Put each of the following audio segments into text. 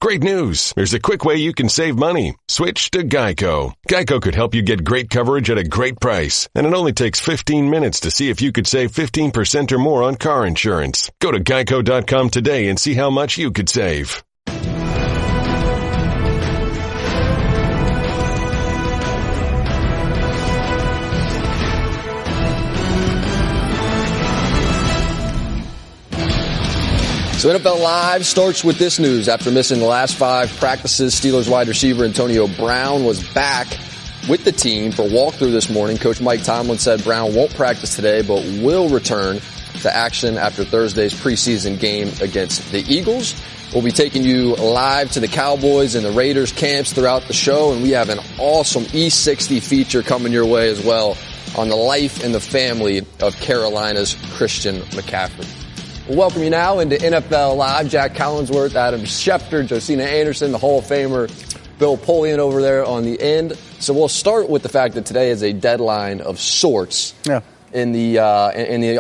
Great news! There's a quick way you can save money. Switch to Geico. Geico could help you get great coverage at a great price. And it only takes 15 minutes to see if you could save 15% or more on car insurance. Go to geico.com today and see how much you could save. So NFL Live starts with this news. After missing the last 5 practices, Steelers wide receiver Antonio Brown was back with the team for walkthrough this morning. Coach Mike Tomlin said Brown won't practice today, but will return to action after Thursday's preseason game against the Eagles. We'll be taking you live to the Cowboys and the Raiders camps throughout the show, and we have an awesome E60 feature coming your way as well on the life and the family of Carolina's Christian McCaffrey. We'll welcome you now into NFL Live. Jack Collinsworth, Adam Schefter, Josina Anderson, the Hall of Famer, Bill Polian over there on the end. So we'll start with the fact that today is a deadline of sorts in the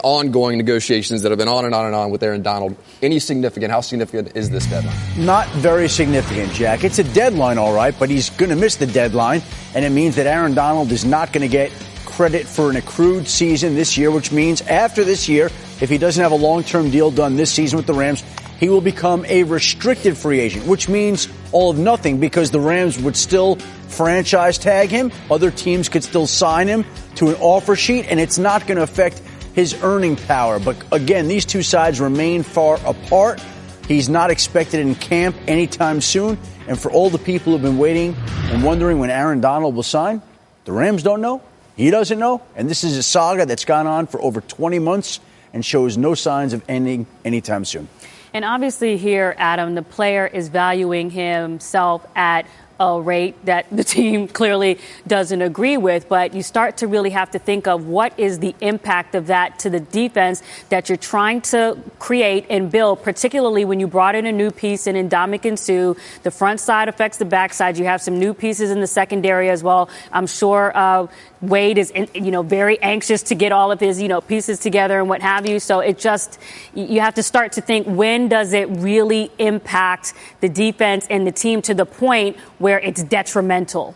ongoing negotiations that have been on and on and on with Aaron Donald. How significant is this deadline? Not very significant, Jack. It's a deadline, all right, but he's going to miss the deadline, and it means that Aaron Donald is not going to get credit for an accrued season this year, which means after this year, if he doesn't have a long-term deal done this season with the Rams, he will become a restricted free agent, which means all of nothing because the Rams would still franchise tag him. Other teams could still sign him to an offer sheet, and it's not going to affect his earning power. But again, these two sides remain far apart. He's not expected in camp anytime soon. And for all the people who've been waiting and wondering when Aaron Donald will sign, the Rams don't know. He doesn't know. And this is a saga that's gone on for over 20 months and shows no signs of ending anytime soon. And obviously here, Adam, the player is valuing himself at a rate that the team clearly doesn't agree with. But you start to really have to think of what is the impact of that to the defense that you're trying to create and build, particularly when you brought in a new piece in Ndamukong Suh. The front side affects the back side. You have some new pieces in the secondary as well. I'm sure Wade is, very anxious to get all of his, pieces together and what have you. So you have to start to think, when does it really impact the defense and the team to the point where it's detrimental?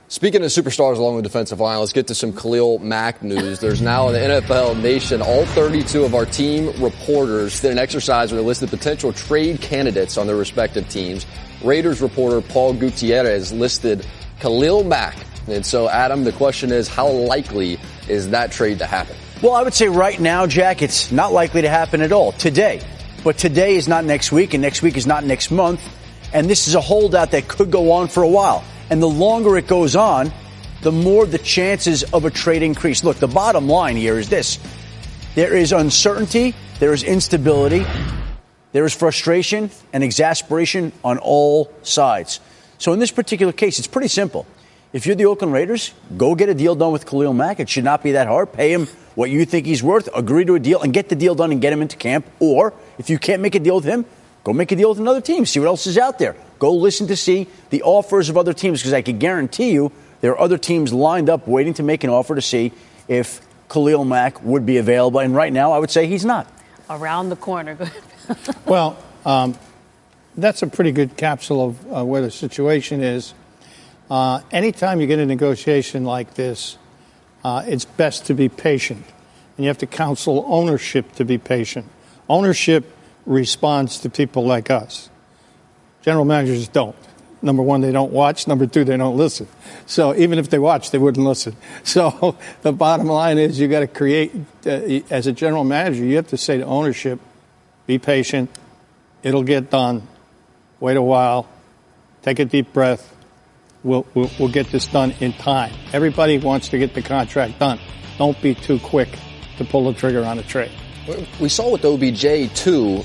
Speaking of superstars along the defensive line, let's get to some Khalil Mack news. There's now in the NFL Nation, all 32 of our team reporters did an exercise where they listed potential trade candidates on their respective teams. Raiders reporter Paul Gutierrez listed Khalil Mack. And so, Adam, the question is, how likely is that trade to happen? Well, I would say right now, Jack, it's not likely to happen at all today. But today is not next week, and next week is not next month. And this is a holdout that could go on for a while. And the longer it goes on, the more the chances of a trade increase. Look, the bottom line here is this. There is uncertainty, there is instability, there is frustration and exasperation on all sides. So in this particular case, it's pretty simple. If you're the Oakland Raiders, go get a deal done with Khalil Mack. It should not be that hard. Pay him what you think he's worth, agree to a deal, and get the deal done and get him into camp. Or if you can't make a deal with him, go make a deal with another team. See what else is out there. Go listen to see the offers of other teams, because I can guarantee you there are other teams lined up waiting to make an offer to see if Khalil Mack would be available. And right now, I would say he's not. Around the corner. Well, that's a pretty good capsule of where the situation is. Anytime you get a negotiation like this, it's best to be patient. And you have to counsel ownership to be patient. Ownership responds to people like us. General managers don't. Number one, they don't watch. Number two, they don't listen. So even if they watch, they wouldn't listen. So the bottom line is you got to create, as a general manager, you have to say to ownership, be patient. It'll get done. Wait a while. Take a deep breath. We'll get this done in time. Everybody wants to get the contract done. Don't be too quick to pull the trigger on a trade. We saw with OBJ, too,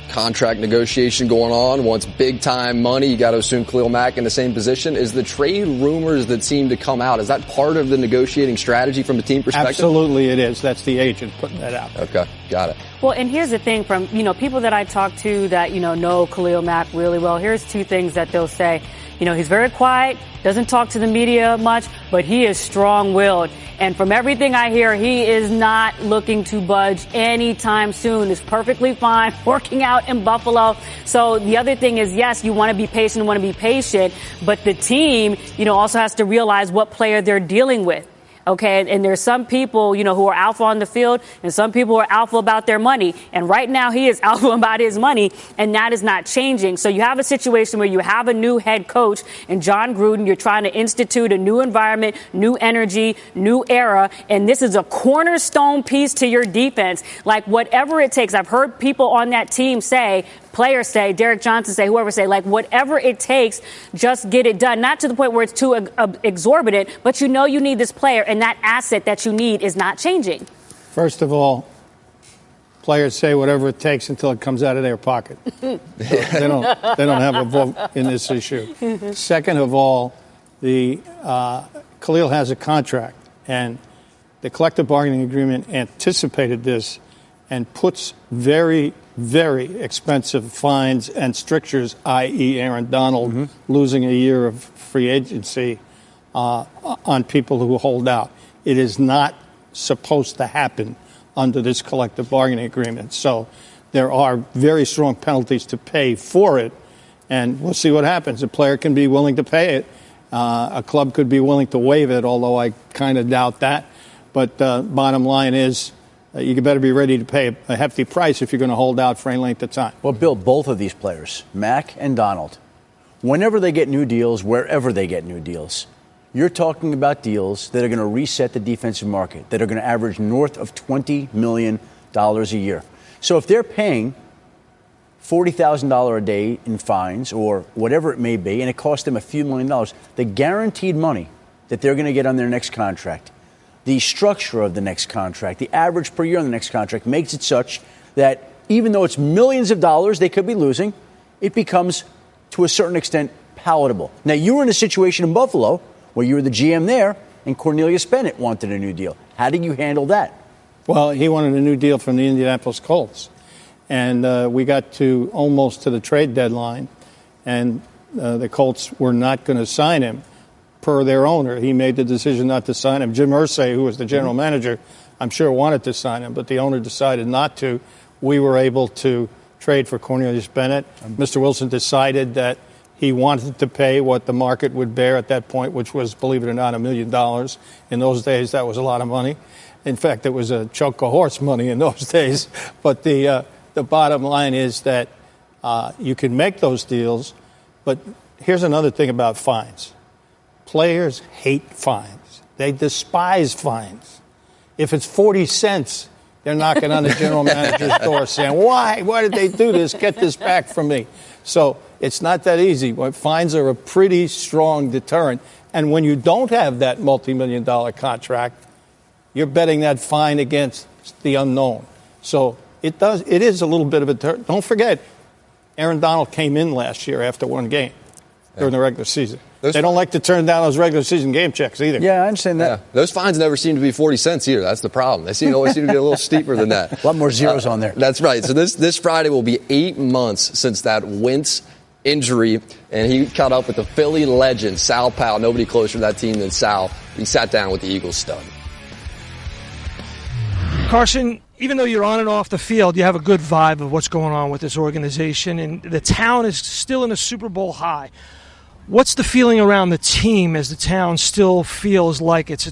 contract negotiation going on, wants big-time money. You got to assume Khalil Mack in the same position. Is the trade rumors that seem to come out, is that part of the negotiating strategy from the team perspective? Absolutely it is. That's the agent putting that out. Okay, got it. Well, and here's the thing from, people that I talk to that, know Khalil Mack really well. Here's two things that they'll say. He's very quiet, doesn't talk to the media much, but he is strong-willed. And from everything I hear, he is not looking to budge anytime soon. Is perfectly fine working out in Buffalo. So the other thing is, yes, you want to be patient, but the team, also has to realize what player they're dealing with. Okay, and there's some people, who are alpha on the field, and some people are alpha about their money. And right now he is alpha about his money, and that is not changing. So you have a situation where you have a new head coach in John Gruden. You're trying to institute a new environment, new energy, new era, and this is a cornerstone piece to your defense. Like, whatever it takes. I've heard people on that team say, players say, Derek Johnson say, whoever say, like, whatever it takes, just get it done. Not to the point where it's too exorbitant, but you need this player, and that asset that you need is not changing. First of all, players say whatever it takes until it comes out of their pocket. So they don't have a vote in this issue. Second of all, Khalil has a contract, and the collective bargaining agreement anticipated this and puts very, very expensive fines and strictures, i.e. Aaron Donald losing a year of free agency on people who hold out. It is not supposed to happen under this collective bargaining agreement. So there are very strong penalties to pay for it, and we'll see what happens. A player can be willing to pay it. A club could be willing to waive it, although I kind of doubt that. But bottom line is, you better be ready to pay a hefty price if you're going to hold out for any length of time. Well, Bill, both of these players, Mac and Donald, whenever they get new deals, wherever they get new deals, you're talking about deals that are going to reset the defensive market, that are going to average north of $20 million a year. So if they're paying $40,000 a day in fines or whatever it may be, and it costs them a few $1 million, the guaranteed money that they're going to get on their next contract, the structure of the next contract, the average per year on the next contract makes it such that even though it's millions of dollars they could be losing, it becomes, to a certain extent, palatable. Now, you were in a situation in Buffalo where you were the GM there, and Cornelius Bennett wanted a new deal. How did you handle that? Well, he wanted a new deal from the Indianapolis Colts. And we got almost to the trade deadline, and the Colts were not going to sign him per their owner. He made the decision not to sign him. Jim Irsay, who was the general manager, I'm sure wanted to sign him, but the owner decided not to. We were able to trade for Cornelius Bennett. Mr. Wilson decided that he wanted to pay what the market would bear at that point, which was, believe it or not, $1 million. In those days, that was a lot of money. In fact, it was a choke of horse money in those days. But the bottom line is that you can make those deals. But here's another thing about fines. Players hate fines. They despise fines. If it's 40 cents, they're knocking on the general manager's door saying, why did they do this? Get this back from me. So it's not that easy. But fines are a pretty strong deterrent. And when you don't have that multi-million-dollar contract, you're betting that fine against the unknown. So it is a little bit of a deterrent. Don't forget, Aaron Donald came in last year after one game during the regular season. They don't like to turn down those regular season game checks either. Yeah, I understand that. Yeah. Those fines never seem to be 40 cents either. That's the problem. They always seem to be a little steeper than that. A lot more zeros on there. That's right. So this Friday will be 8 months since that Wentz injury, and he caught up with the Philly legend, Sal Powell. Nobody closer to that team than Sal. He sat down with the Eagles stud. Carson, even though you're on and off the field, you have a good vibe of what's going on with this organization, and the town is still in a Super Bowl high. What's the feeling around the team as the town still feels like it's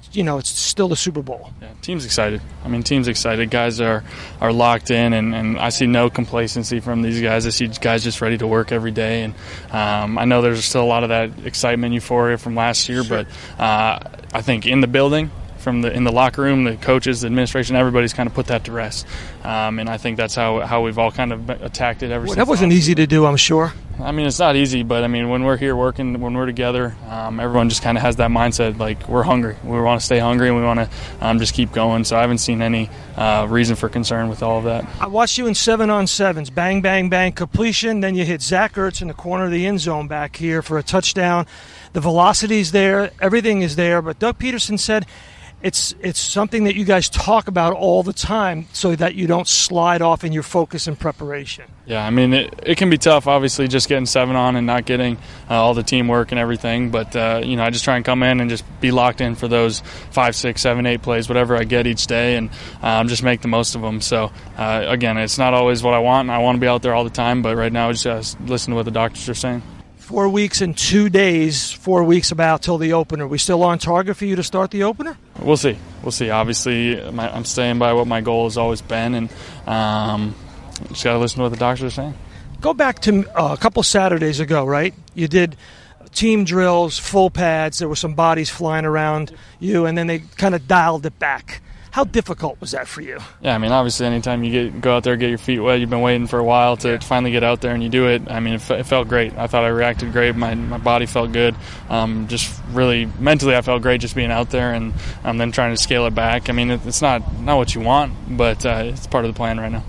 still the Super Bowl? Yeah, team's excited. Team's excited. Guys are locked in, and I see no complacency from these guys. I see guys just ready to work every day, and I know there's still a lot of that excitement, euphoria from last year, sure. But I think in the building, in the locker room, the coaches, the administration, everybody's kind of put that to rest. And I think that's how we've all kind of attacked it ever since. That wasn't easy to do, I'm sure. It's not easy, but when we're here working, when we're together, everyone just kind of has that mindset, like, we're hungry. We want to stay hungry, and we want to just keep going. So I haven't seen any reason for concern with all of that. I watched you in 7-on-7s, bang, bang, bang, completion. Then you hit Zach Ertz in the corner of the end zone back here for a touchdown. The velocity's there. Everything is there. But Doug Peterson said it's something that you guys talk about all the time so that you don't slide off in your focus and preparation. Yeah, I mean, it can be tough, obviously, just getting 7 on and not getting all the teamwork and everything. But, I just try and come in and just be locked in for those 5, 6, 7, 8 plays, whatever I get each day, and just make the most of them. So, again, it's not always what I want, and I want to be out there all the time. But right now, I just listen to what the doctors are saying. 4 weeks and 2 days, 4 weeks about till the opener. We still on target for you to start the opener? We'll see. Obviously, I'm staying by what my goal has always been, and just got to listen to what the doctors are saying. Go back to a couple Saturdays ago, right? You did team drills, full pads. There were some bodies flying around you, and then they kind of dialed it back. How difficult was that for you? Yeah, I mean, obviously, anytime you go out there, get your feet wet, you've been waiting for a while to finally get out there and you do it. I mean, it felt great. I thought I reacted great. My body felt good. Just really mentally, I felt great just being out there and then trying to scale it back. I mean, it's not what you want, but it's part of the plan right now.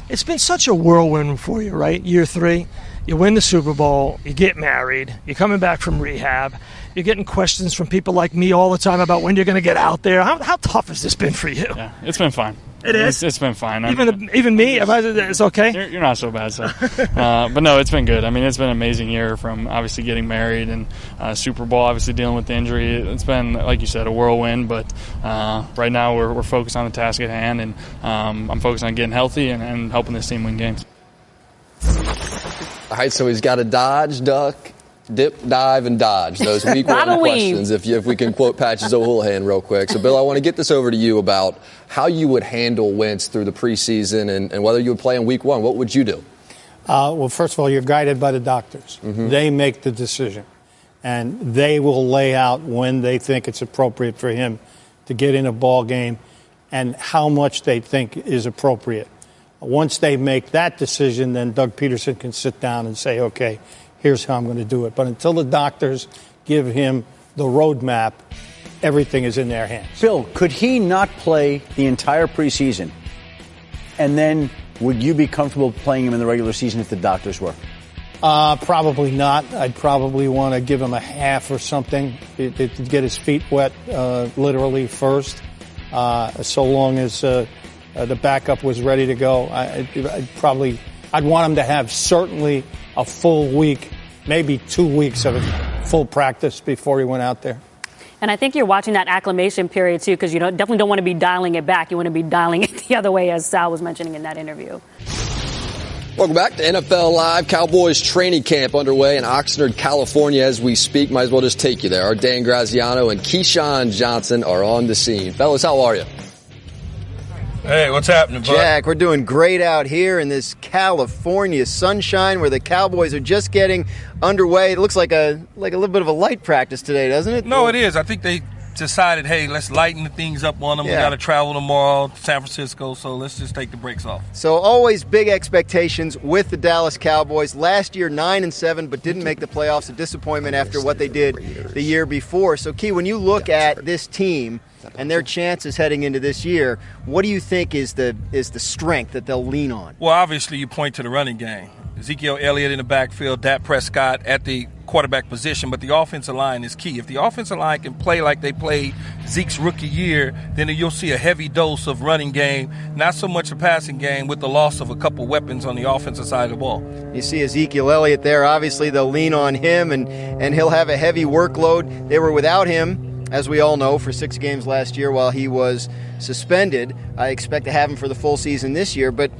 It's been such a whirlwind for you, right? Year 3, you win the Super Bowl, you get married, you're coming back from rehab, you're getting questions from people like me all the time about when you're going to get out there. How tough has this been for you? Yeah, it's been fine. It is? It's been fine. Even me? It's okay? You're not so bad, so. But no, it's been good. I mean, it's been an amazing year from obviously getting married and Super Bowl, obviously dealing with the injury. It's been, like you said, a whirlwind, but right now we're focused on the task at hand, and I'm focused on getting healthy and helping this team win games. All right, so he's got to dodge, duck, dip, dive, and dodge. Those week one questions, if we can quote Patches O'Houlihan real quick. So, Bill, I want to get this over to you about how you would handle Wentz through the preseason and whether you would play in week 1. What would you do? Well, first of all, you're guided by the doctors. Mm-hmm. They make the decision, and they will lay out when they think it's appropriate for him to get in a ball game and how much they think is appropriate. Once they make that decision, then Doug Peterson can sit down and say, okay, here's how I'm going to do it. But until the doctors give him the roadmap, everything is in their hands. Bill, could he not play the entire preseason? And then would you be comfortable playing him in the regular season if the doctors were? Probably not. I'd probably want to give him a half or something to get his feet wet, literally first, so long as the backup was ready to go. I'd want him to have certainly a full week, maybe 2 weeks of full practice before he went out there. And I think you're watching that acclimation period, too, because you definitely don't want to be dialing it back. You want to be dialing it the other way, as Sal was mentioning in that interview. Welcome back to NFL Live. Cowboys training camp underway in Oxnard, California as we speak. Might as well just take you there. Our Dan Graziano and Keyshawn Johnson are on the scene. Fellas, how are you? Hey, what's happening, bud? Jack, we're doing great out here in this California sunshine where the Cowboys are just getting underway. It looks like a little bit of a light practice today, doesn't it? No, it is. I think they decided, hey, let's lighten the things up on them. Yeah. We got to travel tomorrow to San Francisco, so let's just take the breaks off. So always big expectations with the Dallas Cowboys. Last year, 9-7, but didn't make the playoffs. A disappointment after what they did the year before. So, Key, when you look at this team and their chances heading into this year, what do you think is the strength that they'll lean on? Well, obviously you point to the running game. Ezekiel Elliott in the backfield, Dak Prescott at the quarterback position, but the offensive line is key. If the offensive line can play like they played Zeke's rookie year, then you'll see a heavy dose of running game, not so much a passing game with the loss of a couple weapons on the offensive side of the ball. You see Ezekiel Elliott there. Obviously they'll lean on him, and he'll have a heavy workload. They were without him, as we all know, for 6 games last year while he was suspended. I expect to have him for the full season this year, but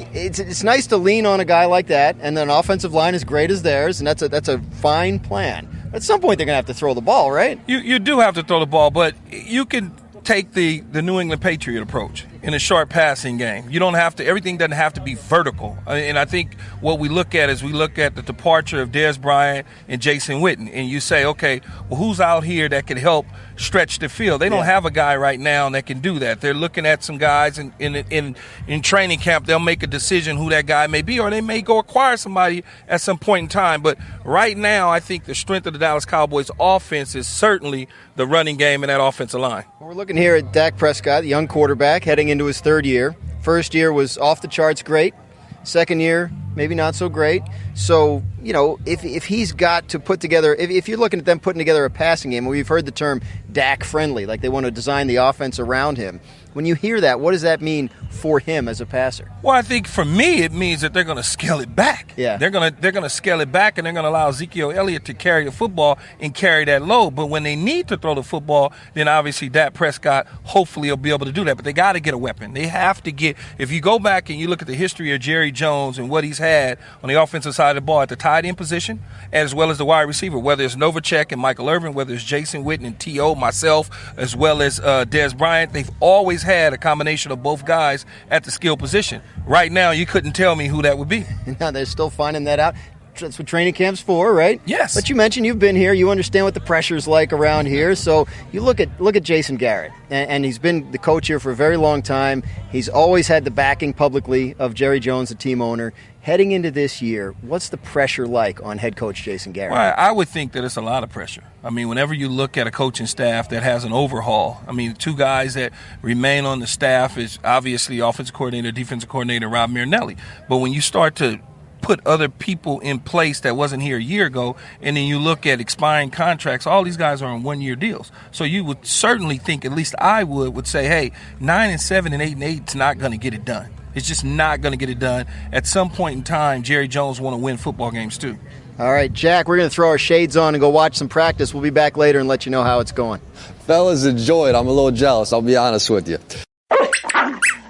it's nice to lean on a guy like that, and then an offensive line as great as theirs, and that's a fine plan. At some point, they're going to have to throw the ball, right? You do have to throw the ball, but you can take the New England Patriot approach in a short passing game. You don't have to. Everything doesn't have to be vertical. And I think what we look at is we look at the departure of Dez Bryant and Jason Witten, and you say, okay, well, who's out here that can help stretch the field? They don't have a guy right now that can do that. They're looking at some guys in training camp. They'll make a decision who that guy may be, or they may go acquire somebody at some point in time. But right now, I think the strength of the Dallas Cowboys offense is certainly the running game and that offensive line. We're looking here at Dak Prescott, the young quarterback, heading into his 3rd year. First year was off the charts great. Second year, maybe not so great. So, if he's got to put together, if you're looking at them putting together a passing game, we've heard the term Dak friendly, like they want to design the offense around him. When you hear that, what does that mean for him as a passer? Well, I think for me it means that they're going to scale it back. Yeah. They're going to scale it back, and they're going to allow Ezekiel Elliott to carry the football and carry that load. But when they need to throw the football, then obviously Dak Prescott hopefully will be able to do that. But they got to get a weapon. They have to get – if you go back and you look at the history of Jerry Jones and what he's had on the offensive side of the ball at the tight end position as well as the wide receiver, whether it's Novacek and Michael Irvin, whether it's Jason Witten and T.O., myself, as well as Dez Bryant, they've always had a combination of both guys at the skill position. Right now, you couldn't tell me who that would be. Now they're still finding that out. That's what training camp's for, right? Yes. But you mentioned you've been here. You understand what the pressure's like around here. So you look at Jason Garrett, and he's been the coach here for a very long time. He's always had the backing publicly of Jerry Jones, the team owner. Heading into this year, what's the pressure like on head coach Jason Garrett? Well, I would think that it's a lot of pressure. I mean, whenever you look at a coaching staff that has an overhaul, I mean, two guys that remain on the staff is obviously offensive coordinator, defensive coordinator, Rob Marinelli. But when you start to put other people in place that wasn't here a year ago, and then you look at expiring contracts, all these guys are on one-year deals. So you would certainly think, at least I would say, hey, 9-7 and 8-8 is not going to get it done. It's just not going to get it done. At some point in time, Jerry Jones want to win football games too. All right, Jack, we're going to throw our shades on and go watch some practice. We'll be back later and let you know how it's going. Fellas, enjoy it. I'm a little jealous. I'll be honest with you.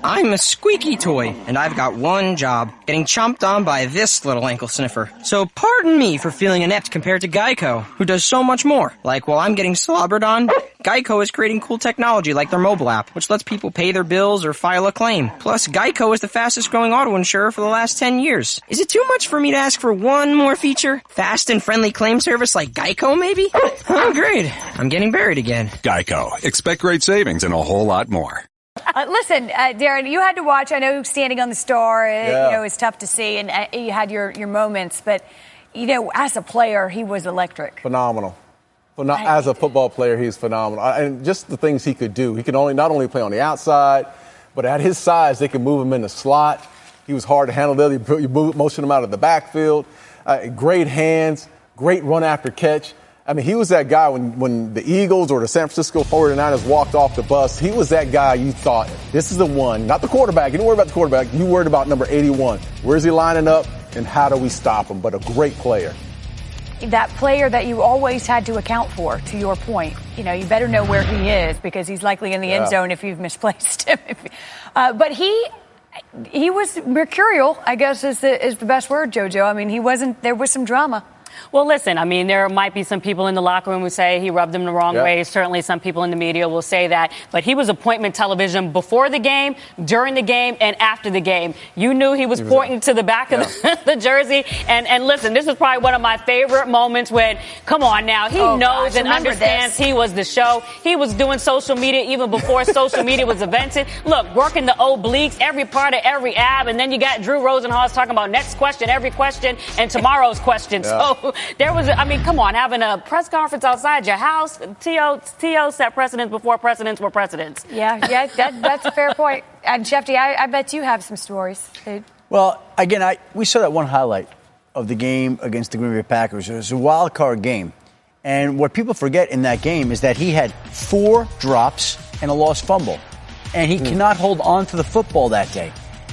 I'm a squeaky toy, and I've got one job, getting chomped on by this little ankle sniffer. So pardon me for feeling inept compared to Geico, who does so much more. Like while I'm getting slobbered on, Geico is creating cool technology like their mobile app, which lets people pay their bills or file a claim. Plus, Geico is the fastest growing auto insurer for the last 10 years. Is it too much for me to ask for one more feature? Fast and friendly claim service like Geico, maybe? Oh, great. I'm getting buried again. Geico. Expect great savings and a whole lot more. Listen, Darren, you had to watch. I know standing on the star, it's tough to see, and you had your moments. But, as a player, he was electric. Phenomenal. As a football player, he's phenomenal. And just the things he could do. He could not only play on the outside, but at his size, they could move him in the slot. He was hard to handle there. You motion him out of the backfield. Great hands, great run after catch. I mean, he was that guy when the Eagles or the San Francisco 49ers walked off the bus. He was that guy you thought, this is the one, not the quarterback. You didn't worry about the quarterback. You worried about number 81. Where's he lining up, and how do we stop him? But a great player. That player that you always had to account for, to your point. You better know where he is because he's likely in the end zone if you've misplaced him. But he was mercurial, I guess is the best word, JoJo. I mean, there was some drama. Well, listen, I mean, there might be some people in the locker room who say he rubbed them the wrong way. Certainly some people in the media will say that. But he was appointment television before the game, during the game, and after the game. You knew he was pointing to the back of the jersey. And listen, this is probably one of my favorite moments when, come on now, he knows and understands he was the show. He was doing social media even before social media was invented. Look, working the obliques, every part of every ab. And then you got Drew Rosenhaus talking about next question, every question, and tomorrow's question. So there was, come on, having a press conference outside your house, T.O. set precedents before precedents were precedents. Yeah, that's a fair point. And Shefty, I bet you have some stories. Well, again, we saw that one highlight of the game against the Green Bay Packers. It was a wild card game. And what people forget in that game is that he had 4 drops and a lost fumble. And he cannot hold on to the football that day.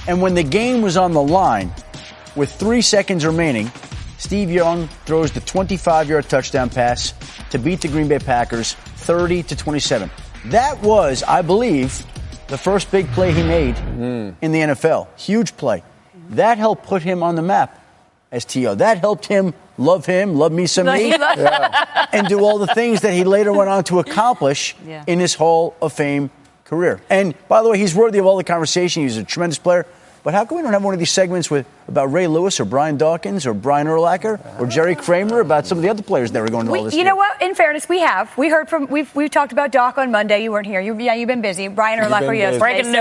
And when the game was on the line, with 3 seconds remaining, Steve Young throws the 25-yard touchdown pass to beat the Green Bay Packers 30-27. That was, I believe, the first big play he made in the NFL. Huge play. That helped put him on the map as T.O. That helped him love me some me, and do all the things that he later went on to accomplish in his Hall of Fame career. And, by the way, he's worthy of all the conversation. He's a tremendous player. But how come we don't have one of these segments about Ray Lewis or Brian Dawkins or Brian Urlacher or Jerry Kramer about some of the other players that were going to all this? You know what? In fairness, we have. We heard from. We've talked about Doc on Monday. You weren't here. You've been busy. Brian Urlacher, yes. Breaking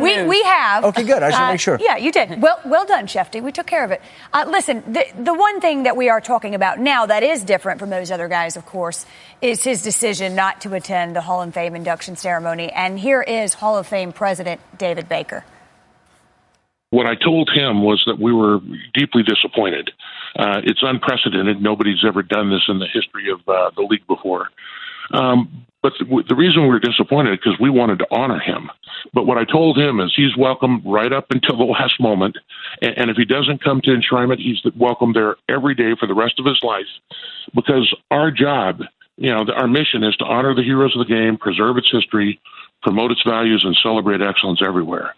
news. We have. Okay, good. I just want to make sure. Yeah, you did. Well done, Shefty. We took care of it. Listen, the one thing that we are talking about now that is different from those other guys, of course, is his decision not to attend the Hall of Fame induction ceremony. And here is Hall of Fame President David Baker. What I told him was that we were deeply disappointed It's unprecedented. Nobody's ever done this in the history of the league before. But the reason we're disappointed is because we wanted to honor him. But what I told him is he's welcome right up until the last moment. And if he doesn't come to enshrinement, he's welcome there every day for the rest of his life. Because our job, our mission is to honor the heroes of the game, preserve its history, promote its values, and celebrate excellence everywhere.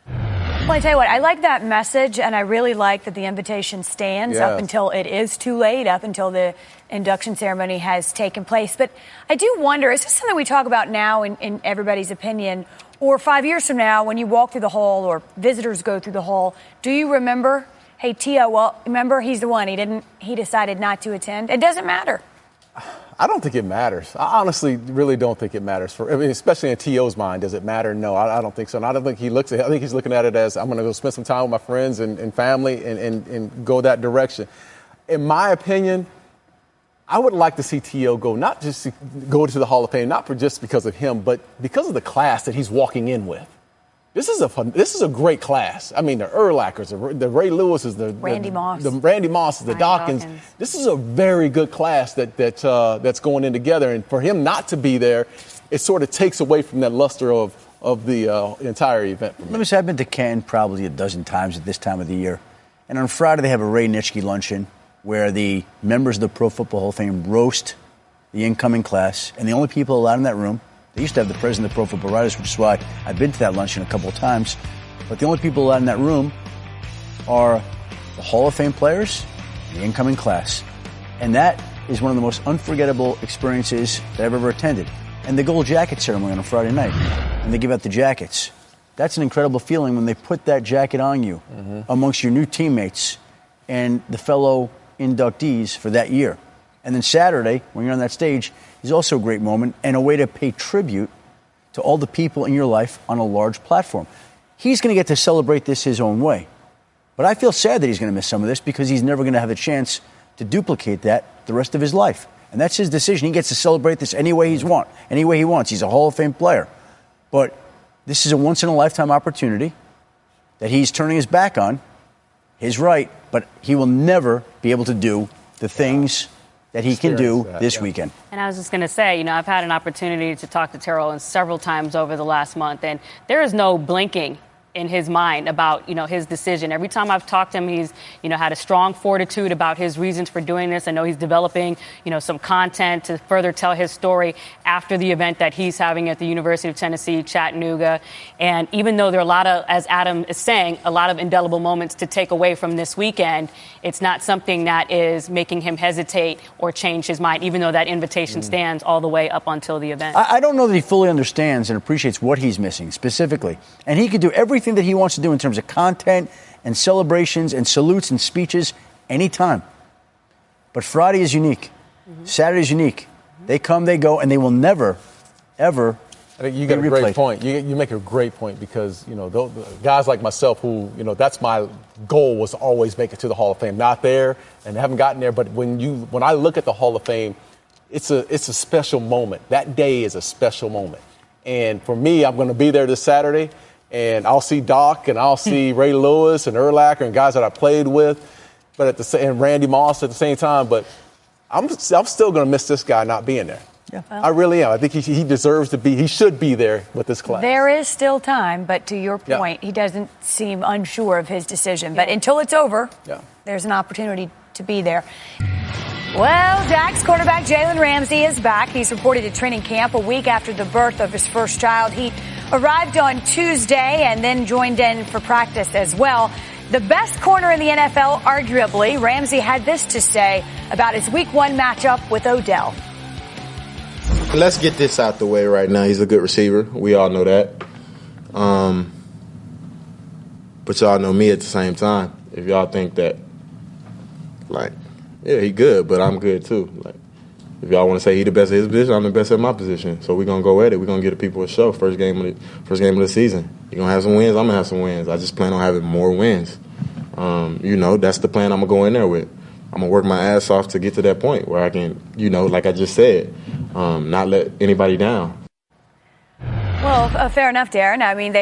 Well, I tell you what, I like that message, and I really like that the invitation stands up until it is too late, up until the induction ceremony has taken place. But I do wonder, is this something we talk about now in everybody's opinion, or 5 years from now when you walk through the hall or visitors go through the hall, do you remember, hey, T.O., well, remember, he's the one. He decided not to attend. It doesn't matter. I don't think it matters. I honestly really don't think it matters. Especially in T.O.'s mind, does it matter? No, I don't think so. And I don't think he looks at it. I think he's looking at it as I'm going to go spend some time with my friends and family and go that direction. In my opinion, I would like to see T.O. go, not just to go to the Hall of Fame, not just because of him, but because of the class that he's walking in with. This is a great class. I mean, the Urlachers, the Ray Lewises, the Randy Mosses, the Dawkins. This is a very good class that's going in together. And for him not to be there, it sort of takes away from that luster of the entire event. Let me say, I've been to Canton probably a dozen times at this time of the year. And on Friday, they have a Ray Nitschke luncheon where the members of the Pro Football Hall of Fame roast the incoming class. And the only people allowed in that room, they used to have the president of the Pro Football Writers, which is why I've been to that luncheon a couple of times. But the only people allowed in that room are the Hall of Fame players and the incoming class. And that is one of the most unforgettable experiences that I've ever attended. And the gold jacket ceremony on a Friday night, and they give out the jackets. That's an incredible feeling when they put that jacket on you amongst your new teammates and the fellow inductees for that year. And then Saturday, when you're on that stage, is also a great moment and a way to pay tribute to all the people in your life on a large platform. He's going to get to celebrate this his own way. But I feel sad that he's going to miss some of this because he's never going to have the chance to duplicate that the rest of his life. And that's his decision. He gets to celebrate this any way he wants. He's a Hall of Fame player. But this is a once-in-a-lifetime opportunity that he's turning his back on. His right, but he will never be able to do the things that he can do this weekend. And I was just going to say, I've had an opportunity to talk to Terrell several times over the last month, and there is no blinking in his mind about, his decision. Every time I've talked to him, he's, had a strong fortitude about his reasons for doing this. I know he's developing, some content to further tell his story after the event that he's having at the University of Tennessee, Chattanooga. And even though there are a lot of, as Adam is saying, a lot of indelible moments to take away from this weekend, it's not something that is making him hesitate or change his mind, even though that invitation stands all the way up until the event. I don't know that he fully understands and appreciates what he's missing specifically. And he could do everything that he wants to do in terms of content and celebrations and salutes and speeches anytime. But Friday is unique. Saturday is unique. They come, they go, and they will never, ever I think you got a great point. You make a great point because, guys like myself who, that's my goal was to always make it to the Hall of Fame. Not there and haven't gotten there. But when I look at the Hall of Fame, it's a special moment. That day is a special moment. And for me, I'm going to be there this Saturday. And I'll see Doc and I'll see Ray Lewis and Urlacher and guys that I played with, and Randy Moss at the same time. But I'm still going to miss this guy not being there. Yeah. Well, I really am. I think he deserves to be. He should be there with this class. There is still time, but to your point, he doesn't seem unsure of his decision. But until it's over, there's an opportunity to be there. Well, Jack's quarterback Jalen Ramsey is back. He's reported to training camp a week after the birth of his first child. He arrived on Tuesday and then joined in for practice as well. The best corner in the NFL, arguably, Ramsey had this to say about his Week 1 matchup with Odell. Let's get this out the way right now. He's a good receiver. We all know that. But y'all know me at the same time. If y'all think that, he good, but I'm good too. If y'all want to say he the best at his position, I'm the best at my position. So we're going to go at it. We're going to get the people a show. First game of the season. You're going to have some wins. I'm going to have some wins. I just plan on having more wins. That's the plan I'm going to go in there with. I'm going to work my ass off to get to that point where I can, like I just said, not let anybody down. Well, fair enough, Darren. I mean,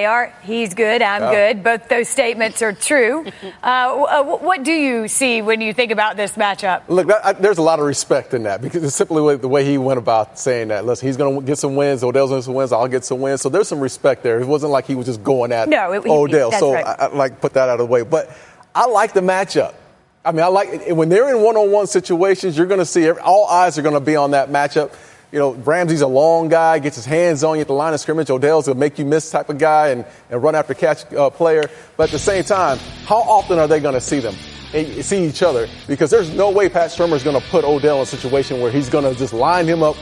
he's good, I'm good. Both those statements are true. What do you see when you think about this matchup? Look, there's a lot of respect in that because it's simply the way he went about saying that. Listen, he's going to get some wins. Odell's going to get some wins. I'll get some wins. So there's some respect there. It wasn't like he was just going at Odell. That's so right. I like to put that out of the way. But I like the matchup. I mean, I like it. When they're in one-on-one situations, you're going to see all eyes are going to be on that matchup. You know, Ramsey's a long guy, gets his hands on you at the line of scrimmage. Odell's a make you miss type of guy and run after catch player. But at the same time, how often are they going to see each other? Because there's no way Pat Shurmur's going to put Odell in a situation where he's going to just line him up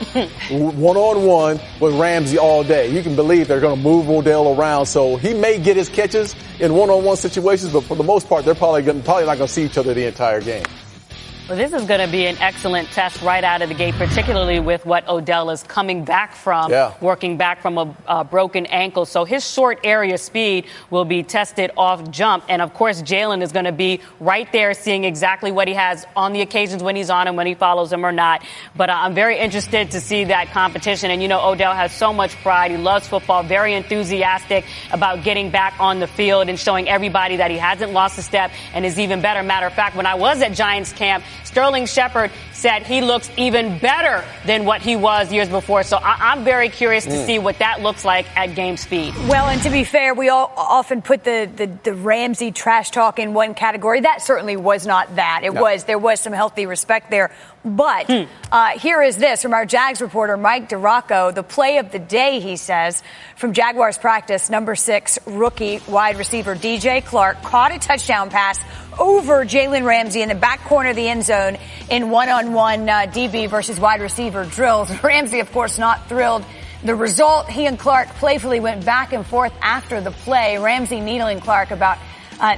one-on-one with Ramsey all day. You can believe they're going to move Odell around. So he may get his catches in one-on-one situations, but for the most part, they're probably not going to see each other the entire game. Well, this is going to be an excellent test right out of the gate, particularly with what Odell is coming back from, working back from a broken ankle. So his short area speed will be tested off jump. And, of course, Jalen is going to be right there seeing exactly what he has on the occasions when he's on him, when he follows him or not. But I'm very interested to see that competition. And, you know, Odell has so much pride. He loves football, very enthusiastic about getting back on the field and showing everybody that he hasn't lost a step and is even better. Matter of fact, when I was at Giants camp, Sterling Shepard said he looks even better than what he was years before. So I'm very curious to see what that looks like at game speed. Well, and to be fair, we all often put the Ramsey trash talk in one category. That certainly was not that. There was some healthy respect there. But here is this from our Jags reporter, Mike DiRocco. The play of the day, he says, from Jaguars practice, number 6 rookie wide receiver DJ Clark caught a touchdown pass over Jalen Ramsey in the back corner of the end zone in one-on-one DB versus wide receiver drills. Ramsey, of course, not thrilled. The result, he and Clark playfully went back and forth after the play, Ramsey needling Clark about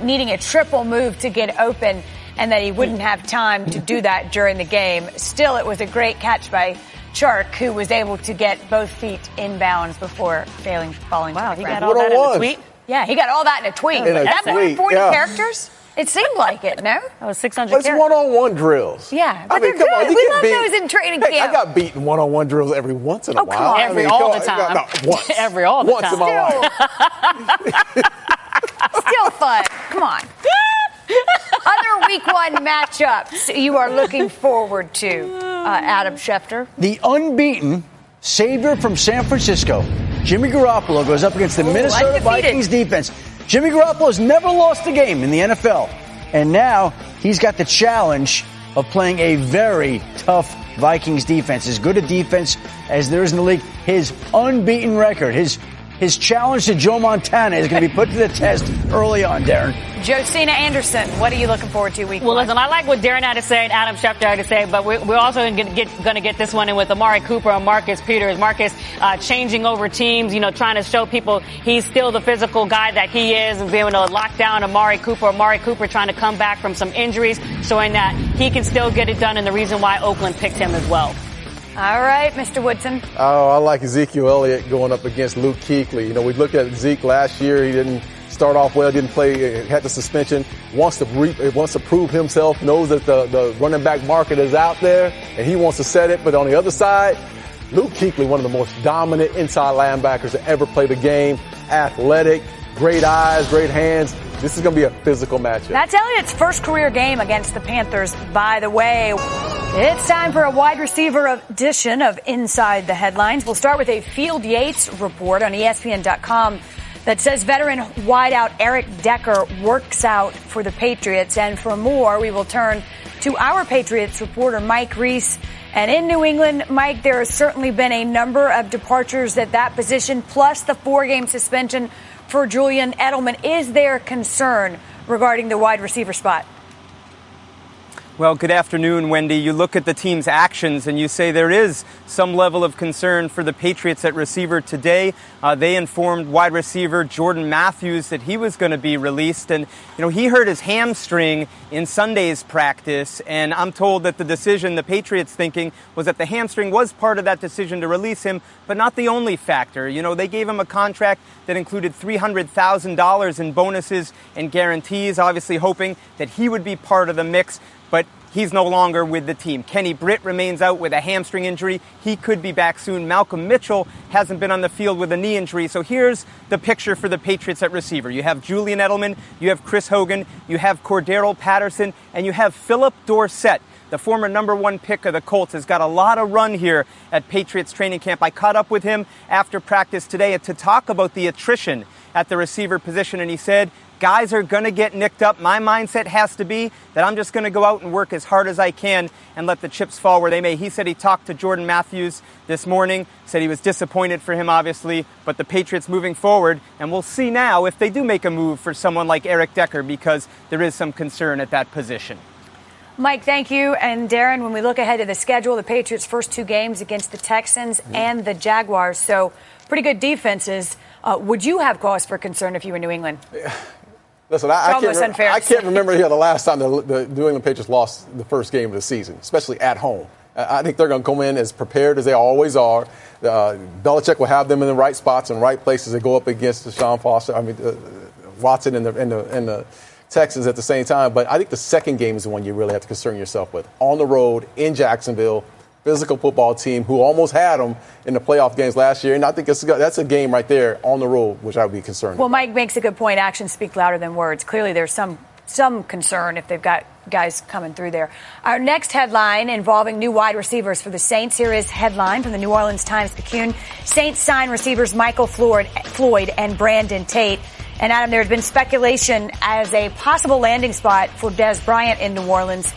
needing a triple move to get open and that he wouldn't have time to do that during the game. Still, it was a great catch by Chark, who was able to get both feet inbounds before falling to the ground. Wow, he got all that in a tweet? Yeah, he got all that in a tweet. That's more than 40 characters? It seemed like it, no? That was 600 characters. It's one-on-one drills. Yeah, but they're good. We love those in training camp. I got beaten one-on-one drills every once in a while. All the time. Once. All the time. Once in my life. Still fun. Come on. Other week 1 matchups you are looking forward to, Adam Schefter. The unbeaten savior from San Francisco, Jimmy Garoppolo, goes up against the Minnesota Vikings defense. Jimmy Garoppolo has never lost a game in the NFL, and now he's got the challenge of playing a very tough Vikings defense. As good a defense as there is in the league, his unbeaten record, his challenge to Joe Montana is going to be put to the test early on, Darren. Josina Anderson, what are you looking forward to week 1? Well, listen, I like what Darren had to say and Adam Schefter had to say, but we're also going to get this one in with Amari Cooper and Marcus Peters. Marcus changing over teams, trying to show people he's still the physical guy that he is and being able to lock down Amari Cooper. Amari Cooper trying to come back from some injuries, showing that he can still get it done and the reason why Oakland picked him as well. All right, Mr. Woodson. Oh, I like Ezekiel Elliott going up against Luke Kuechly. We looked at Zeke last year. He didn't start off well, didn't play, had the suspension, wants to prove himself, knows that the running back market is out there, and he wants to set it. But on the other side, Luke Kuechly, one of the most dominant inside linebackers to ever play the game, athletic, great eyes, great hands. This is going to be a physical matchup. That's Elliott's first career game against the Panthers, by the way. It's time for a wide receiver edition of Inside the Headlines. We'll start with a Field Yates report on ESPN.com that says veteran wideout Eric Decker works out for the Patriots. And for more, we will turn to our Patriots reporter, Mike Reese. And in New England, Mike, there has certainly been a number of departures at that position, plus the 4-game suspension for Julian Edelman. Is there concern regarding the wide receiver spot? Well, good afternoon, Wendy. You look at the team's actions and you say there is some level of concern for the Patriots at receiver today. They informed wide receiver Jordan Matthews that he was going to be released. And, he hurt his hamstring in Sunday's practice. And I'm told that the decision, the Patriots thinking, was that the hamstring was part of that decision to release him, but not the only factor. They gave him a contract that included $300,000 in bonuses and guarantees, obviously hoping that he would be part of the mix. But he's no longer with the team. Kenny Britt remains out with a hamstring injury. He could be back soon. Malcolm Mitchell hasn't been on the field with a knee injury. So here's the picture for the Patriots at receiver. You have Julian Edelman, you have Chris Hogan, you have Cordero Patterson, and you have Philip Dorsett. The former #1 pick of the Colts has got a lot of run here at Patriots training camp. I caught up with him after practice today to talk about the attrition at the receiver position, and he said, guys are going to get nicked up. My mindset has to be that I'm just going to go out and work as hard as I can and let the chips fall where they may. He said he talked to Jordan Matthews this morning, said he was disappointed for him, obviously, but the Patriots moving forward, and we'll see now if they do make a move for someone like Eric Decker, because there is some concern at that position. Mike, thank you. And Darren, when we look ahead to the schedule, the Patriots' first 2 games against the Texans and the Jaguars, so pretty good defenses. Would you have cause for concern if you were New England? Listen, I can't remember the last time the New England Patriots lost the first game of the season, especially at home. I think they're going to come in as prepared as they always are. Belichick will have them in the right spots and right places to go up against Watson and the Texans at the same time. But I think the second game is the one you really have to concern yourself with. On the road in Jacksonville, physical football team who almost had them in the playoff games last year. And I think that's a game right there on the road, which I would be concerned Well, about. Mike makes a good point. Actions speak louder than words. Clearly, there's some concern if they've got guys coming through there. Our next headline involving new wide receivers for the Saints. Here is headline from the New Orleans Times-Picayune. Saints sign receivers Michael Floyd and Brandon Tate. And, Adam, there has been speculation as a possible landing spot for Dez Bryant in New Orleans.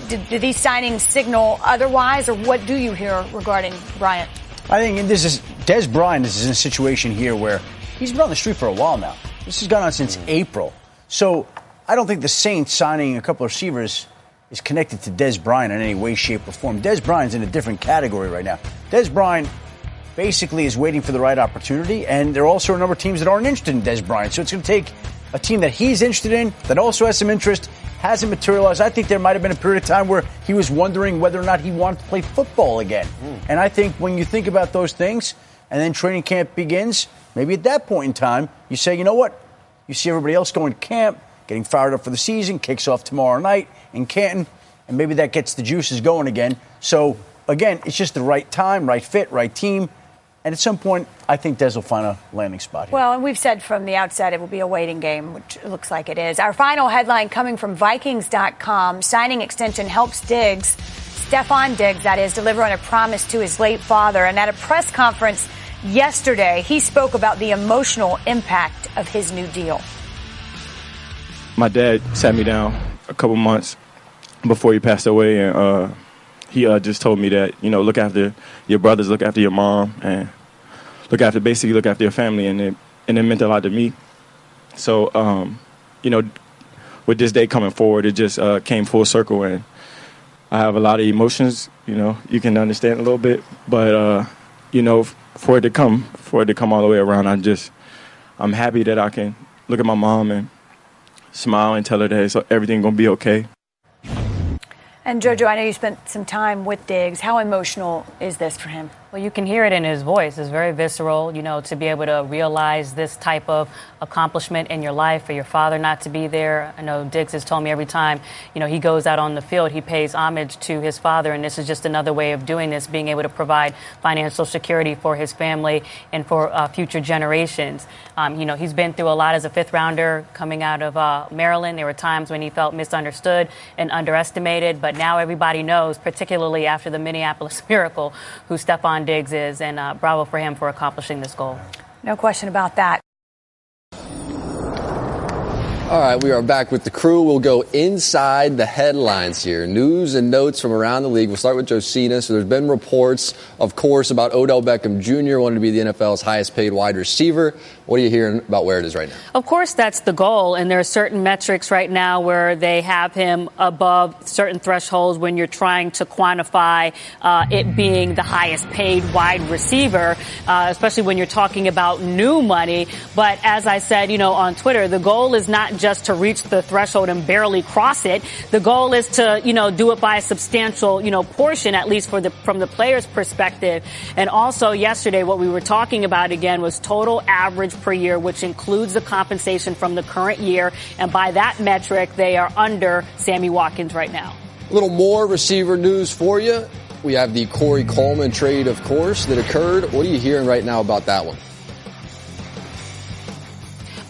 Do these signings signal otherwise, or what do you hear regarding Bryant? I think Dez Bryant is in a situation here where he's been on the street for a while now. This has gone on since April. So I don't think the Saints signing a couple of receivers is connected to Dez Bryant in any way, shape, or form. Dez Bryant's in a different category right now. Dez Bryant basically is waiting for the right opportunity, and there are also a number of teams that aren't interested in Dez Bryant. So it's going to take a team that he's interested in, that also has some interest, hasn't materialized. I think there might have been a period of time where he was wondering whether or not he wanted to play football again. And I think when you think about those things, and then training camp begins, maybe at that point in time, you say, you know what? You see everybody else going to camp, getting fired up for the season, kicks off tomorrow night in Canton, and maybe that gets the juices going again. So, again, it's just the right time, right fit, right team. And at some point, I think Dez will find a landing spot here. Well, and we've said from the outset it will be a waiting game, which it looks like it is. Our final headline coming from Vikings.com. Signing extension helps Diggs, Stephon Diggs, that is, deliver on a promise to his late father. And at a press conference yesterday, he spoke about the emotional impact of his new deal. My dad sat me down a couple months before he passed away, and he just told me that, look after your brothers, look after your mom, and look after your family, and it meant a lot to me. So, with this day coming forward, it just came full circle, and I have a lot of emotions. You can understand a little bit, but for it to come all the way around, I'm happy that I can look at my mom and smile and tell her that everything's gonna be okay. And JoJo, I know you spent some time with Diggs. How emotional is this for him? Well, you can hear it in his voice. It's very visceral, to be able to realize this type of accomplishment in your life, for your father not to be there. I know Diggs has told me every time, he goes out on the field, he pays homage to his father, and this is just another way of doing this, being able to provide financial security for his family and for future generations. He's been through a lot as a fifth-rounder coming out of Maryland. There were times when he felt misunderstood and underestimated, but now everybody knows, particularly after the Minneapolis Miracle, who Stephon Diggs is, and bravo for him for accomplishing this goal. No question about that. All right, we are back with the crew. We'll go inside the headlines here. News and notes from around the league. We'll start with Josina. So there's been reports, of course, about Odell Beckham Jr. wanting to be the NFL's highest paid wide receiver. What are you hearing about where it is right now? Of course, that's the goal. And there are certain metrics right now where they have him above certain thresholds when you're trying to quantify it being the highest paid wide receiver, especially when you're talking about new money. But as I said, on Twitter, the goal is not just to reach the threshold and barely cross it. The goal is to, do it by a substantial, portion, at least from the player's perspective. And also yesterday, what we were talking about again was total average per year, which includes the compensation from the current year. And by that metric, they are under Sammy Watkins right now. A little more receiver news for you. We have the Corey Coleman trade, of course, that occurred. What are you hearing right now about that one?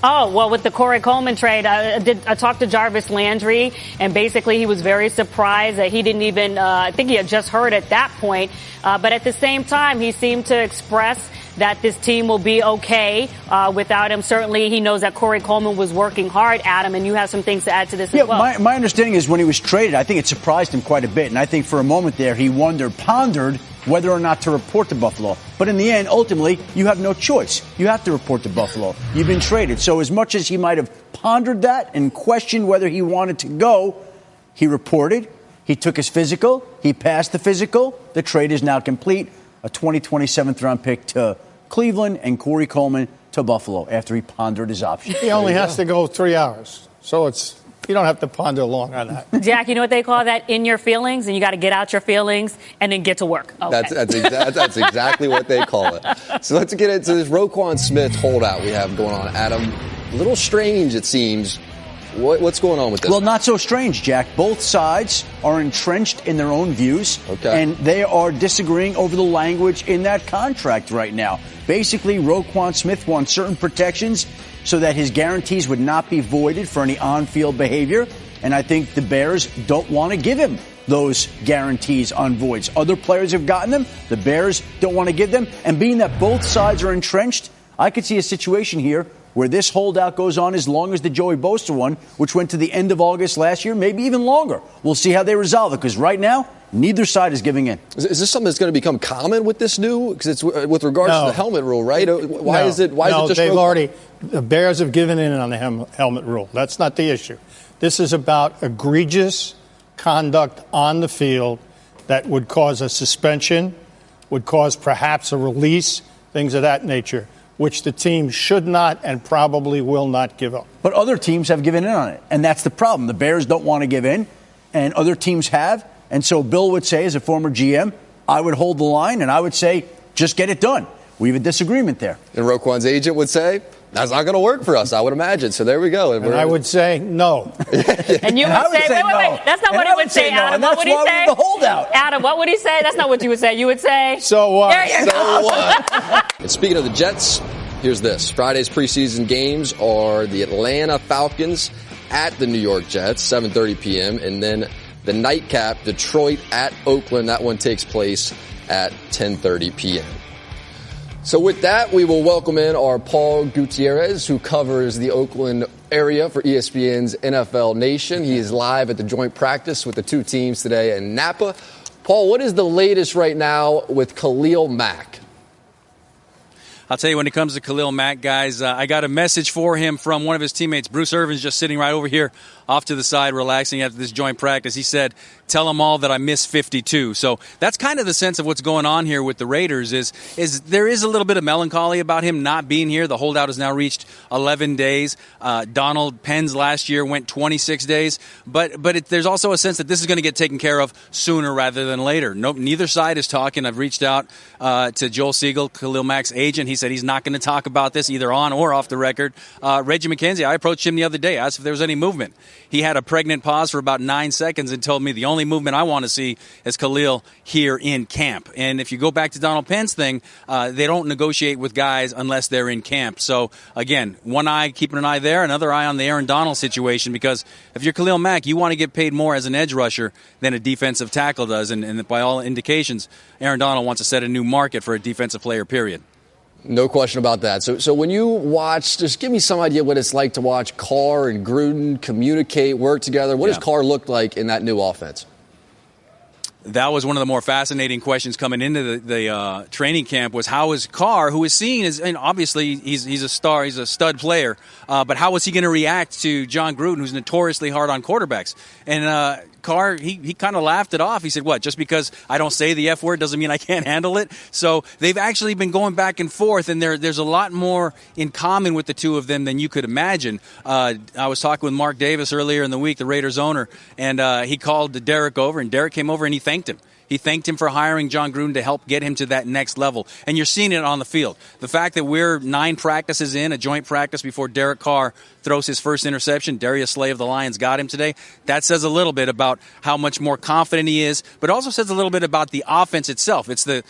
Oh, well, with the Corey Coleman trade, I talked to Jarvis Landry, and basically he was very surprised that he didn't even, I think he had just heard at that point. But at the same time, he seemed to express that this team will be okay without him. Certainly, he knows that Corey Coleman was working hard, Adam, and you have some things to add to this as well. My understanding is when he was traded, I think it surprised him quite a bit. And I think for a moment there, he pondered whether or not to report to Buffalo. But in the end, ultimately, you have no choice. You have to report to Buffalo. You've been traded. So as much as he might have pondered that and questioned whether he wanted to go, he reported. He took his physical. He passed the physical. The trade is now complete. A 2020 7th-round pick to Cleveland and Corey Coleman to Buffalo after he pondered his options. He only has to go 3 hours. So you don't have to ponder long on that. Jack, you know what they call that? In your feelings, and you got to get out your feelings and then get to work. Okay. That's exactly what they call it. So let's get into this Roquan Smith holdout we have going on, Adam. A little strange, it seems. What's going on with this? Well, not so strange, Jack. Both sides are entrenched in their own views, and they are disagreeing over the language in that contract right now. Basically, Roquan Smith wants certain protections so that his guarantees would not be voided for any on-field behavior, and I think the Bears don't want to give him those guarantees on voids. Other players have gotten them. The Bears don't want to give them, and being that both sides are entrenched, I could see a situation here where this holdout goes on as long as the Joey Bosa one, which went to the end of August last year, maybe even longer. We'll see how they resolve it, because right now, neither side is giving in. Is this something that's going to become common with this new? Because it's with regards to the helmet rule, right? Why is it just the Bears have given in on the helmet rule. That's not the issue. This is about egregious conduct on the field that would cause a suspension, would cause perhaps a release, things of that nature, which the team should not and probably will not give up. But other teams have given in on it, and that's the problem. The Bears don't want to give in, and other teams have. And so Bill would say, as a former GM, I would hold the line, and I would say, just get it done. We have a disagreement there. And Roquan's agent would say, that's not going to work for us, I would imagine. So there we go. And I would say no. And you would say, wait. That's not what he would say, Adam. What would he say? The holdout. Adam, what would he say? That's not what you would say. You would say, so what? There you go. What? And speaking of the Jets, here's this. Friday's preseason games are the Atlanta Falcons at the New York Jets, 7:30 p.m., and then the nightcap, Detroit at Oakland. That one takes place at 10:30 p.m. So with that, we will welcome in our Paul Gutierrez, who covers the Oakland area for ESPN's NFL Nation. He is live at the joint practice with the two teams today in Napa. Paul, what is the latest right now with Khalil Mack? I'll tell you, when it comes to Khalil Mack, guys, I got a message for him from one of his teammates. Bruce Irvin's just sitting right over here off to the side, relaxing after this joint practice. He said, tell them all that I miss 52. So that's kind of the sense of what's going on here with the Raiders is there is a little bit of melancholy about him not being here. The holdout has now reached 11 days. Donald Penn's last year went 26 days. But there's also a sense that this is going to get taken care of sooner rather than later. Neither side is talking. I've reached out to Joel Siegel, Khalil Mack's agent. He said he's not going to talk about this either on or off the record. Reggie McKenzie, I approached him the other day, asked if there was any movement. He had a pregnant pause for about 9 seconds and told me the only movement I want to see is Khalil here in camp. And if you go back to Donald Penn's thing, they don't negotiate with guys unless they're in camp. So, again, one eye, keeping an eye there, another eye on the Aaron Donald situation, because if you're Khalil Mack, you want to get paid more as an edge rusher than a defensive tackle does. And by all indications, Aaron Donald wants to set a new market for a defensive player, period. No question about that. So when you watch, just give me some idea what it's like to watch Carr and Gruden communicate, work together. What does Carr look like in that new offense? That was one of the more fascinating questions coming into the training camp was how is Carr, who is seen as, and obviously he's a star, he's a stud player, but how was he going to react to John Gruden, who's notoriously hard on quarterbacks? And Carr, he kind of laughed it off. He said, what, just because I don't say the F word doesn't mean I can't handle it? So they've actually been going back and forth, and there's a lot more in common with the two of them than you could imagine. I was talking with Mark Davis earlier in the week, the Raiders owner, and he called Derek over, and Derek came over and he thanked him. He thanked him for hiring John Gruden to help get him to that next level. And you're seeing it on the field. The fact that we're 9 practices in, a joint practice before Derek Carr throws his first interception, Darius Slay of the Lions got him today. That says a little bit about how much more confident he is, but also says a little bit about the offense itself. It's the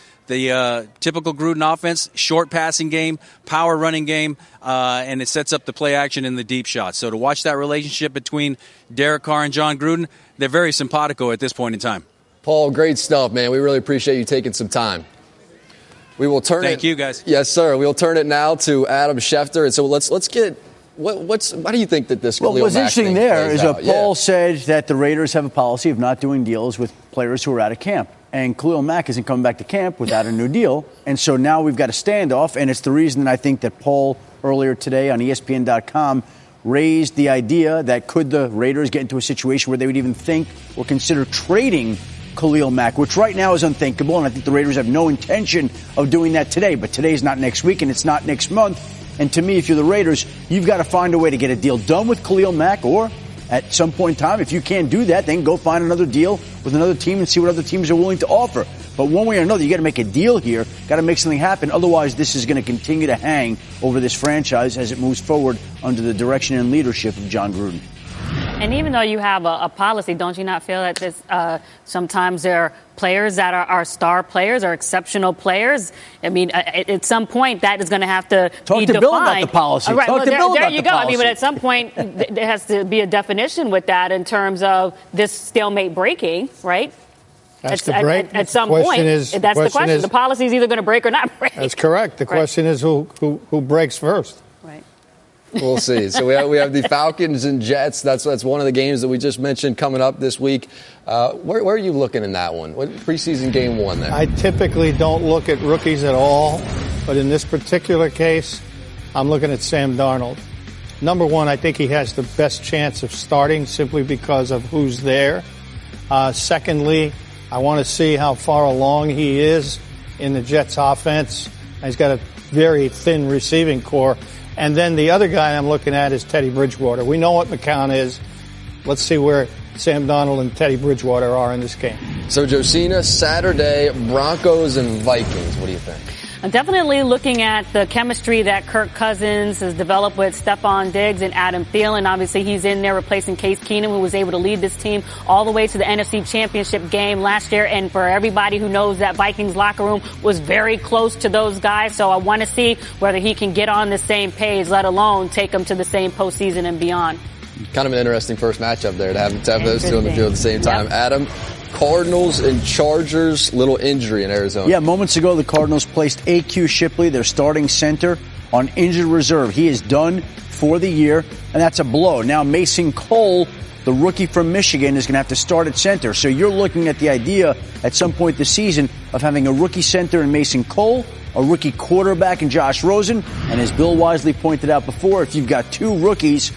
typical Gruden offense, short passing game, power running game, and it sets up the play action in the deep shots. So to watch that relationship between Derek Carr and John Gruden, they're very simpatico at this point in time. Paul, great stuff, man. We really appreciate you taking some time. We will turn Thank you, guys. Yes, sir. We'll turn it now to Adam Schefter. And so let's get why do you think that this? Well, what's interesting there is Paul Yeah. said that the Raiders have a policy of not doing deals with players who are out of camp. And Khalil Mack isn't coming back to camp without a new deal. And so now we've got a standoff. And it's the reason that I think that Paul earlier today on ESPN.com raised the idea that could the Raiders get into a situation where they would even think or consider trading Khalil Mack, which right now is unthinkable. And I think the Raiders have no intention of doing that today. But today is not next week and it's not next month. And to me, if you're the Raiders, you've got to find a way to get a deal done with Khalil Mack, or at some point in time, if you can't do that, then go find another deal with another team and see what other teams are willing to offer. But one way or another, you got to make a deal here, got to make something happen. Otherwise, this is going to continue to hang over this franchise as it moves forward under the direction and leadership of John Gruden. And even though you have a policy, don't you not feel that this, sometimes there are players that are star players or exceptional players? I mean, at some point, that is going to have to Talk be to defined. Bill about the policy. Right, Talk to Bill there about you the go. policy. I mean, but at some point, there has to be a definition with that in terms of this stalemate breaking, right? That's the break. At some question point, is, that's the question. The policy is either going to break or not break. That's correct. The question is who breaks first. Right. We'll see. So we have the Falcons and Jets. That's one of the games that we just mentioned coming up this week. Where are you looking in that one? What preseason game 1 there? I typically don't look at rookies at all, but in this particular case, I'm looking at Sam Darnold. Number one, I think he has the best chance of starting simply because of who's there. Secondly, I want to see how far along he is in the Jets offense. He's got a very thin receiving core. And then the other guy I'm looking at is Teddy Bridgewater. We know what McCown is. Let's see where Sam Darnold and Teddy Bridgewater are in this game. So, Josina, Saturday, Broncos and Vikings. What do you think? I'm definitely looking at the chemistry that Kirk Cousins has developed with Stephon Diggs and Adam Thielen. Obviously, he's in there replacing Case Keenum, who was able to lead this team all the way to the NFC Championship game last year. And for everybody who knows, that Vikings locker room was very close to those guys. So I want to see whether he can get on the same page, let alone take them to the same postseason and beyond. Kind of an interesting first matchup there to have those two on the field at the same time. Yep. Adam, Cardinals and Chargers, little injury in Arizona. Yeah, moments ago, the Cardinals placed A.Q. Shipley, their starting center, on injured reserve. He is done for the year, and that's a blow. Now Mason Cole, the rookie from Michigan, is going to have to start at center. So you're looking at the idea at some point this season of having a rookie center in Mason Cole, a rookie quarterback in Josh Rosen, and as Bill wisely pointed out before, if you've got two rookies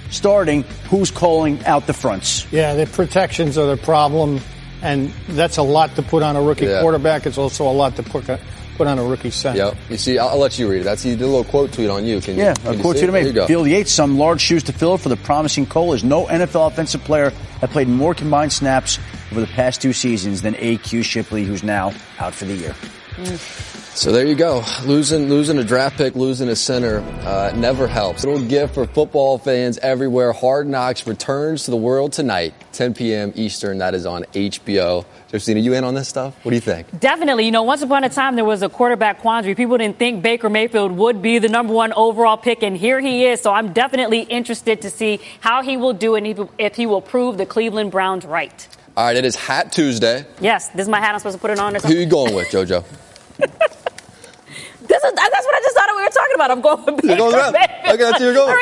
starting, who's calling out the fronts? Yeah, the protections are the problem, and that's a lot to put on a rookie quarterback. It's also a lot to put on a rookie center. Yep. You see, I'll let you read it. That's he did a little quote tweet on you. Can a you quote tweet to me. Field Yates, some large shoes to fill for the promising Cole. Is no NFL offensive player that played more combined snaps over the past 2 seasons than A.Q. Shipley, who's now out for the year. So there you go. Losing a draft pick, losing a center, never helps. Little gift for football fans everywhere. Hard Knocks returns to the world tonight, 10 p.m. Eastern. That is on HBO. Josina, you in on this stuff? What do you think? Definitely. You know, once upon a time, there was a quarterback quandary. People didn't think Baker Mayfield would be the number 1 overall pick, and here he is. So I'm definitely interested to see how he will do and if he will prove the Cleveland Browns right. All right, it is Hat Tuesday. Yes, this is my hat. I'm supposed to put it on. Who are you going with, JoJo? That's what I just thought we were talking about. I'm going with Baker Mayfield. Okay, that's who you're going. I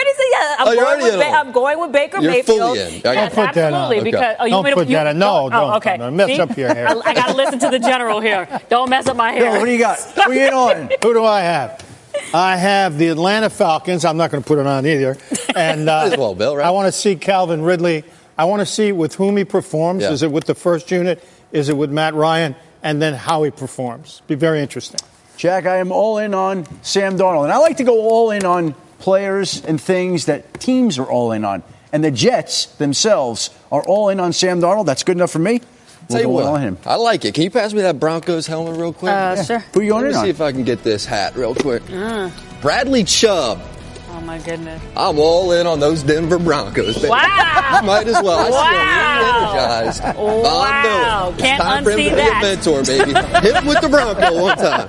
already said yeah. I'm going with Baker Mayfield. You're fully in. Don't put that on. Because Don't put that on. No, don't. Okay. Don't mess up your hair. I got to listen to the general here. Don't mess up my hair. Bill, what do you got? Who you in on? Who do I have? I have the Atlanta Falcons. I'm not going to put it on either. And as well, Bill, right? I want to see Calvin Ridley. I want to see with whom he performs. Yeah. Is it with the first unit? Is it with Matt Ryan? And then how he performs. Be very interesting. Jack, I am all in on Sam Darnold. And I like to go all in on players and things that teams are all in on. And the Jets themselves are all in on Sam Darnold. That's good enough for me. Tell you what, I like it. Can you pass me that Broncos helmet real quick? Sure. Who you on Let in me on? see if I can get this hat real quick. Bradley Chubb. Oh, my goodness. I'm all in on those Denver Broncos. Baby. Wow. Might as well. I see him energized. Wow. It's Can't time for him unsee to that. be a mentor, baby. Hit him with the Bronco one time.